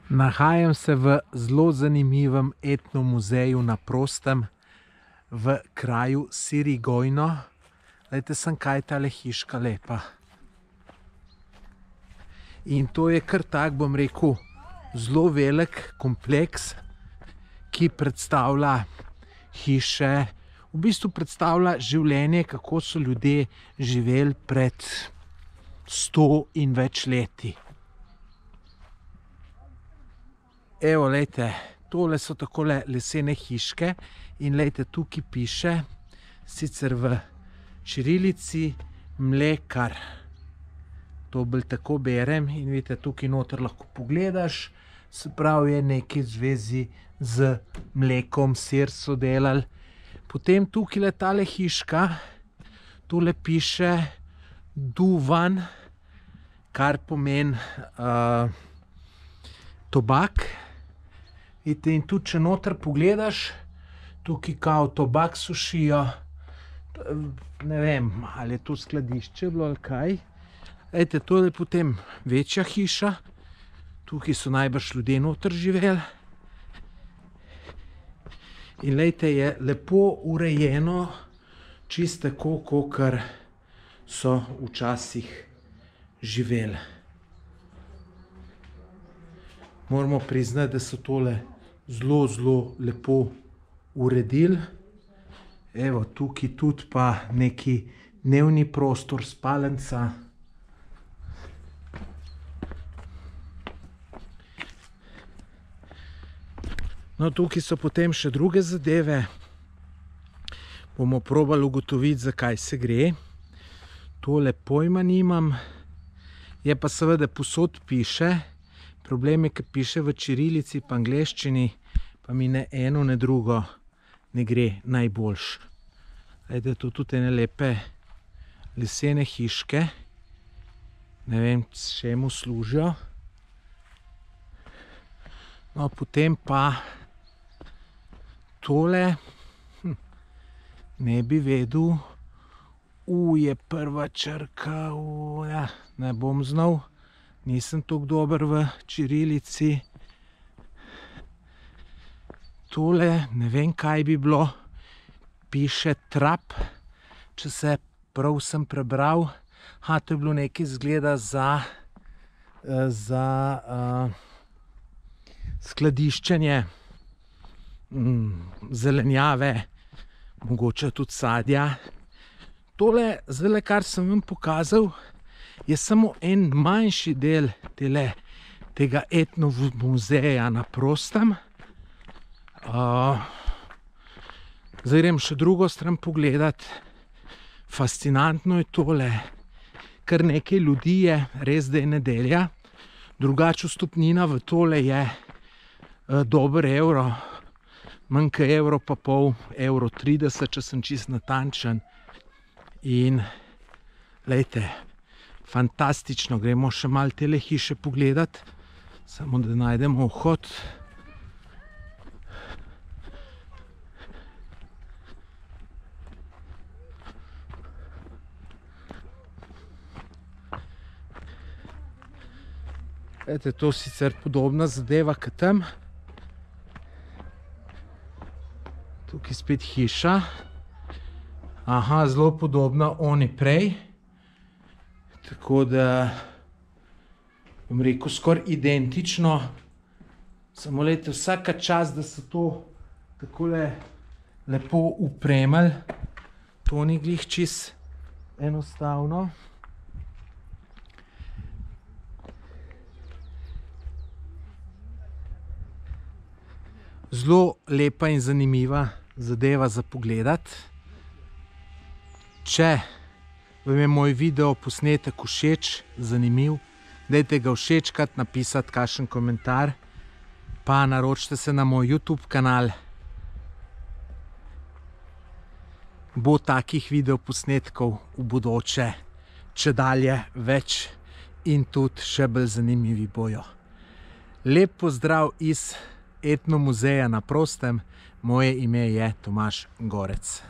Nahajam se v zelo zanimivem etnomuzeju na prostem v kraju Sirigojno. Glejte sem, kaj je tale hiška lepa. In to je kar tak, bom rekel, zelo velik kompleks, ki predstavlja hiše, v bistvu predstavlja življenje, kako so ljudje živeli pred 100 in več leti. Evo, lejte, tole so takole lesene hiške in lejte, tukaj piše, sicer v čirilici, mlekar. To bolj tako berem in vidite, tukaj noter lahko pogledaš, se pravi, je nekaj v zvezi z mlekom, sir so delali. Potem tukaj le tale hiška, tole piše duvan, kar pomeni tobak. Vidite, in tudi, če noter pogledaš, tukaj kao tobak sušijo, ne vem, ali je to skladišče bilo ali kaj. Ejte, to je potem večja hiša, tukaj so najbrž ljudje noter živeli. In lejte, je lepo urejeno, čisto tako, kakor so včasih živeli. Moramo priznati, da so tole zelo, zelo lepo uredili. Evo, tukaj tudi pa neki dnevni prostor, spalnica. No, tukaj so potem še druge zadeve. Bomo probali ugotoviti, zakaj se gre. Tole pojma nimam. Je pa seveda povsod piše. Problem je, ki piše v čirilici pa angleščini, pa mi ne eno, ne drugo ne gre najboljš. Glejte, tu tudi ene lepe lesene hiške. Ne vem, čemu služijo. No, potem pa tole, ne bi vedel, je prva črka, ja, ne bom znal, nisem toliko dober v čirilici. Tole, ne vem, kaj bi bilo, piše trap, če se prav sem prebral. To je bilo nekaj zgleda za skladiščenje zelenjave, mogoče tudi sadja. Tole, zdajle, kar sem vam pokazal, je samo en manjši del tega etnomuzeja na prostem. Zdaj grem še drugo stran pogledat. Fascinantno je tole. Kar nekaj ljudi je, res da je nedelja. Drugače vstopnina v tole je dober evro. Manj kot evro pa pol, €1,30, če sem čisto natančen. In, lejte, fantastično, gremo še malo tele hiše pogledat, samo da najdemo vhod. Lejte, to sicer podobna zadeva kot tam. Tukaj spet hiša. Zelo podobna oni prej. Tako da, bom rekel, skoraj identično. Samo lejte, vsaka čast, da so to takole lepo upremili. To ni glih čist enostavno. Zelo lepa in zanimiva zadeva za pogledat. Če vam je moj video posnetek všeč, zanimiv, dajte ga všečkat, napisati kakšen komentar, pa naročite se na moj YouTube kanal. Bo takih videoposnetkov v bodoče čedalje več in tudi še bolj zanimivi bojo. Lep pozdrav iz etnomuzeja na prostem. Moje ime je Tomaž Gorec.